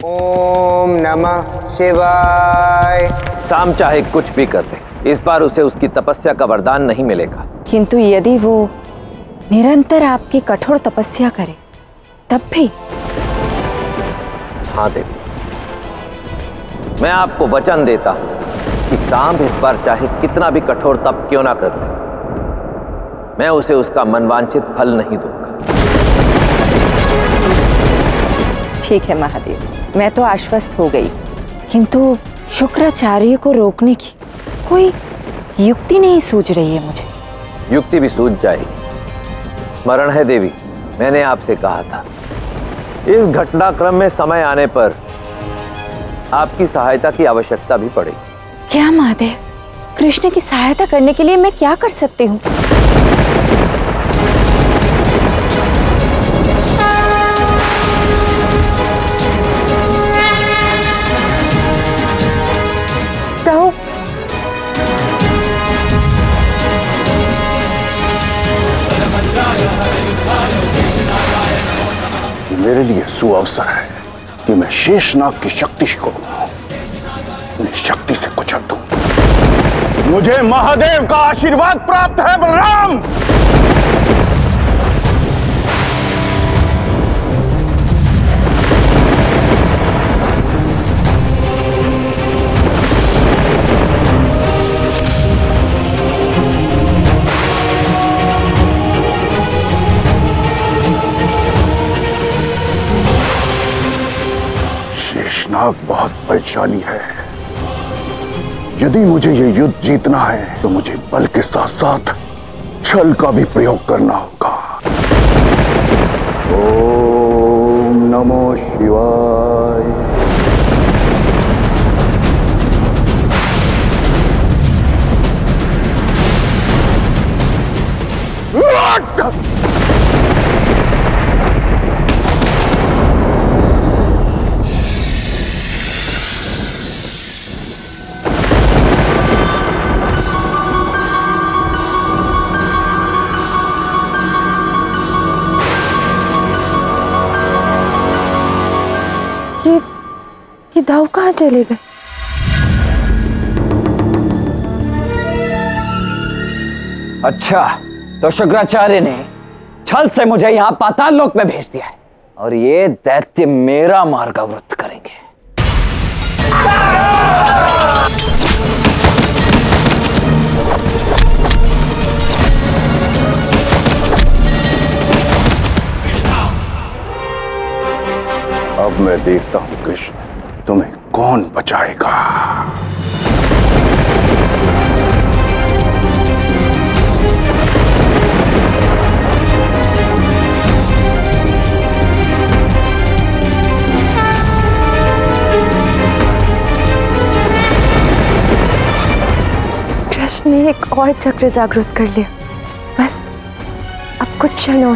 ओम नमः शिवाय। शाम चाहे कुछ भी कर ले, इस बार उसे उसकी तपस्या का वरदान नहीं मिलेगा। किंतु यदि वो निरंतर आपकी कठोर तपस्या करे तब भी? हाँ देवी, मैं आपको वचन देता हूं कि शाम इस बार चाहे कितना भी कठोर तप क्यों ना कर ले, मैं उसे उसका मनवांछित फल नहीं दूंगा। ठीक है महादेव, मैं तो आश्वस्त हो गई, किंतु शुक्राचार्य को रोकने की कोई युक्ति नहीं सूझ रही है मुझे। युक्ति भी सूझ जाएगी। स्मरण है देवी, मैंने आपसे कहा था इस घटनाक्रम में समय आने पर आपकी सहायता की आवश्यकता भी पड़ेगी। क्या महादेव, कृष्ण की सहायता करने के लिए मैं क्या कर सकती हूँ? मेरे लिए सुअवसर है कि मैं शेषनाग की शक्ति को अपनी शक्ति से कुचल दूं। मुझे महादेव का आशीर्वाद प्राप्त है बलराम। शेषनाग बहुत बलशाली है। यदि मुझे ये युद्ध जीतना है तो मुझे बल के साथ साथ छल का भी प्रयोग करना होगा। ओम नमो शिवाय। ये दाऊ कहाँ चले गए? अच्छा, तो शुक्राचार्य ने छल से मुझे यहाँ पाताल लोक में भेज दिया है और ये दैत्य मेरा मार्ग अवरुद्ध करेंगे। अब मैं देखता हूं कृष्ण, तुम्हें कौन बचाएगा। कृष्ण ने एक और चक्र जागृत कर लिया। बस अब कुछ क्षणों,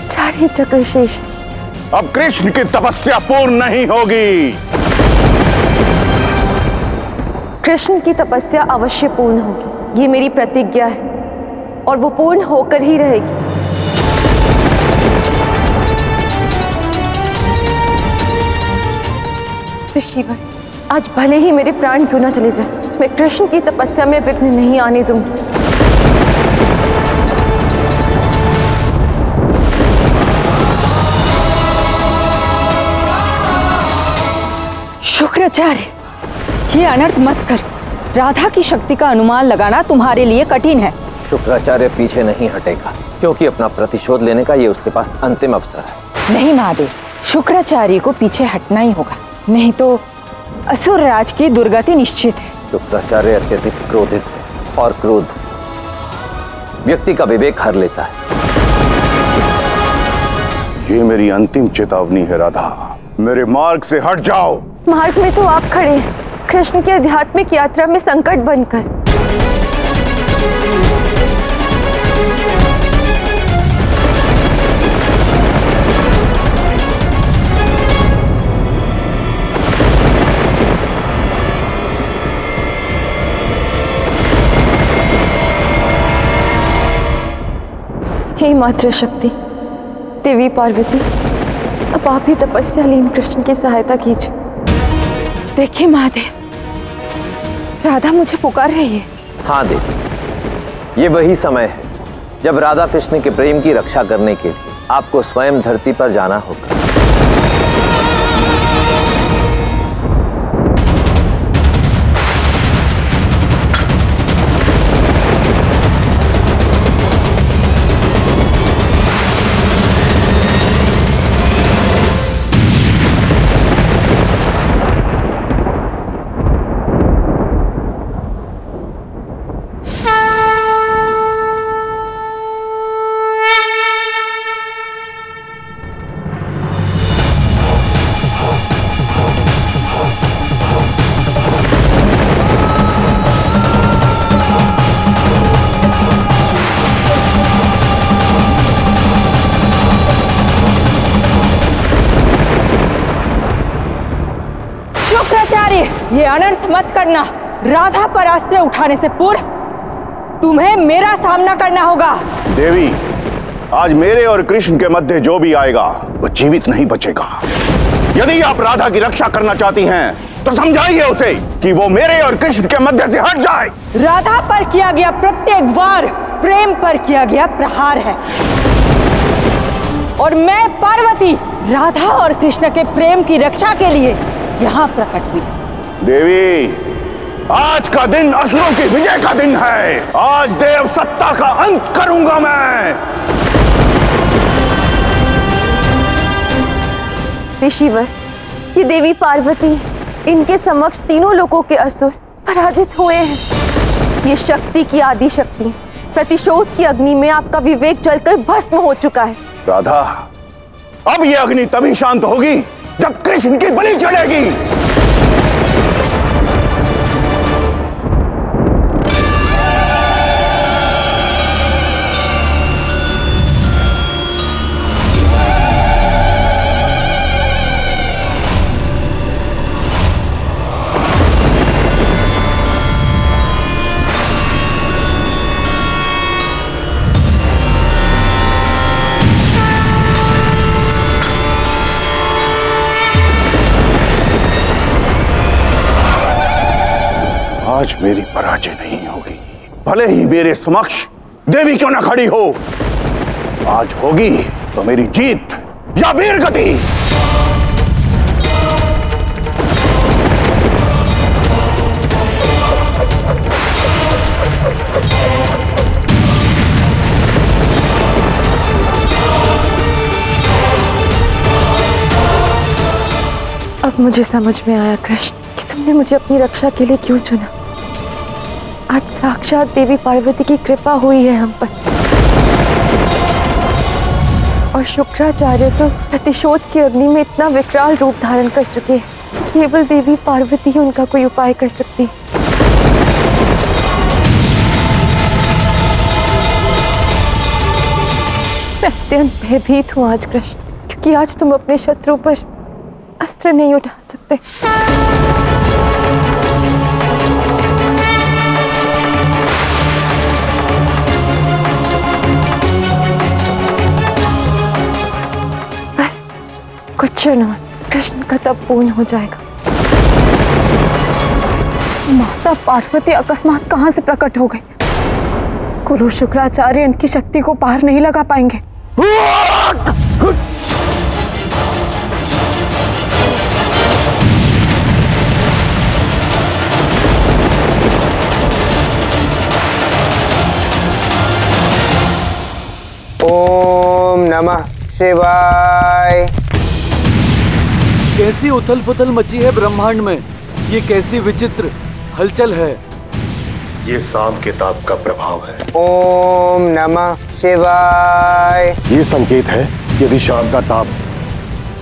4 ही चक्र शेष। अब कृष्ण की तपस्या पूर्ण नहीं होगी। कृष्ण की तपस्या अवश्य पूर्ण होगी, ये मेरी प्रतिज्ञा है और वो पूर्ण होकर ही रहेगी। ऋषिवर, आज भले ही मेरे प्राण क्यों ना चले जाए, मैं कृष्ण की तपस्या में विघ्न नहीं आने दूंगी। शुक्राचार्य, ये अनर्थ मत कर। राधा की शक्ति का अनुमान लगाना तुम्हारे लिए कठिन है। शुक्राचार्य पीछे नहीं हटेगा, क्योंकि अपना प्रतिशोध लेने का ये उसके पास अंतिम अवसर है। नहीं महादेव, शुक्राचार्य को पीछे हटना ही होगा, नहीं तो असुर राज की दुर्गति निश्चित है। शुक्राचार्य अत्यधिक क्रोधित है और क्रोध व्यक्ति का विवेक हर लेता है। ये मेरी अंतिम चेतावनी है राधा, मेरे मार्ग से हट जाओ। मार्ग में तो आप खड़े हैं, कृष्ण की आध्यात्मिक यात्रा में संकट बनकर। हे मातृ शक्ति, देवी पार्वती, अब आप ही तपस्या लीन कृष्ण की सहायता कीजिए। देखिए महादेव, राधा मुझे पुकार रही है। हाँ देवी, ये वही समय है जब राधा कृष्ण के प्रेम की रक्षा करने के लिए आपको स्वयं धरती पर जाना होगा। ये अनर्थ मत करना। राधा पर अस्त्र उठाने से पूर्व तुम्हें मेरा सामना करना होगा। देवी, आज मेरे और कृष्ण के मध्य जो भी आएगा वो जीवित नहीं बचेगा। यदि आप राधा की रक्षा करना चाहती हैं तो समझाइए उसे कि वो मेरे और कृष्ण के मध्य से हट जाए। राधा पर किया गया प्रत्येक वार प्रेम पर किया गया प्रहार है, और मैं पार्वती राधा और कृष्ण के प्रेम की रक्षा के लिए यहाँ प्रकट हुई। देवी, आज का दिन असुरों की विजय का दिन है। आज देव सत्ता का अंत करूंगा मैं। ऋषिवर, ये देवी पार्वती, इनके समक्ष तीनों लोगों के असुर पराजित हुए हैं। ये शक्ति की आदि शक्ति, प्रतिशोध की अग्नि में आपका विवेक जलकर भस्म हो चुका है। राधा, अब ये अग्नि तभी शांत होगी जब कृष्ण की बलि चढ़ेगी। आज मेरी पराजय नहीं होगी, भले ही मेरे समक्ष देवी क्यों न खड़ी हो। आज होगी तो मेरी जीत या वीर गति। अब मुझे समझ में आया कृष्ण कि तुमने मुझे अपनी रक्षा के लिए क्यों चुना। आज साक्षात देवी पार्वती की कृपा हुई है हम पर, और शुक्राचार्य तो प्रतिशोध की अग्नि में इतना विकराल रूप धारण कर चुके हैं कि केवल देवी पार्वती ही उनका कोई उपाय कर सकती। मैं अत्यंत भयभीत हूँ आज कृष्ण, क्योंकि आज तुम अपने शत्रु पर अस्त्र नहीं उठा सकते। कुछ क्षणों में कृष्ण का तप पूर्ण हो जाएगा। माता पार्वती अकस्मात कहां से प्रकट हो गई? गुरु शुक्राचार्य इनकी शक्ति को पार नहीं लगा पाएंगे। ओम नमः शिवाय। कैसी उथल पुथल मची है ब्रह्मांड में, ये कैसी विचित्र हलचल है। ये साम के ताप का प्रभाव है। ओम नमः शिवाय। ये संकेत है यदि शाम का ताप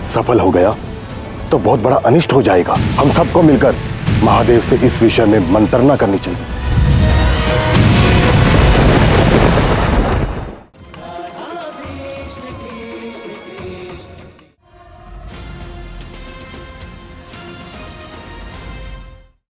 सफल हो गया तो बहुत बड़ा अनिष्ट हो जाएगा। हम सबको मिलकर महादेव से इस विषय में मंत्रणा करनी चाहिए।